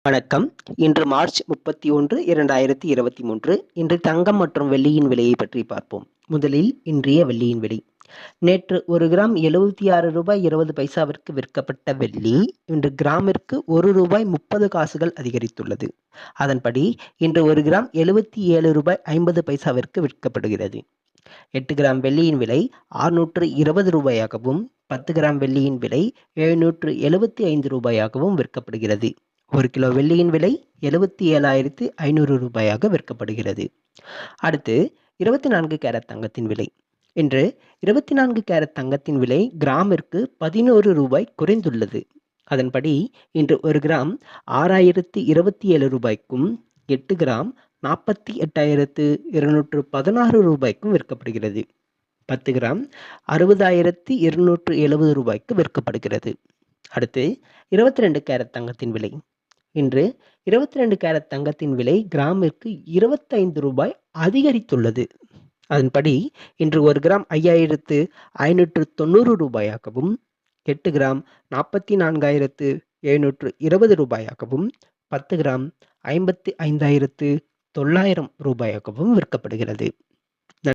வணக்கம். இன்று மார்ச் 31, 2023. இன்று தங்கம் மற்றும் வெள்ளியின் விலையை பற்றி பார்ப்போம். முதலில் இன்றைய வெள்ளியின் விலை. நேற்று 1 கிராம் ரூ. 76.20 விற்கப்பட்ட வெள்ளி இன்று கிராமிற்கு ரூ. 1.30 அதிகரித்துள்ளது. அதன்படி இன்று 1 கிராம் ரூ. 77.50 விற்கப்படுகிறது. 8 கிராம் வெள்ளியின் விலை ரூ. 620 10 கிராம் வெள்ளியின் விலை ரூ. 775 விற்கப்படுகிறது. 1 கிலோ வெள்ளியின் விலை ரூ. 77,500 விற்கப்படுகிறது. அடுத்து 24 கேரட் தங்கத்தின் விலை. இன்று 24 கேரட் தங்கத்தின் விலை கிராமிற்கு ரூ. 11 குறைந்துள்ளது. அதன்படி இன்று 1 கிராம் ரூ. 6,027க்கும் 8 கிராம் ரூ. 48,216 விற்கப்படுகிறது. 10 கிராம் ரூ. 60,270 விற்கப்படுகிறது. அடுத்து 22 கேரட் தங்கத்தின் விலை. இன்று 22 கேரட் தங்கத்தின் விலை கிராமிற்கு ரூ. 25 அதிகரித்துள்ளது. அதன்படி இன்று 1 கிராம் ரூ. 5,590 8 கிராம் ரூ. 44,720 10 கிராம் ரூ. 55,900 விற்கப்படுகிறது.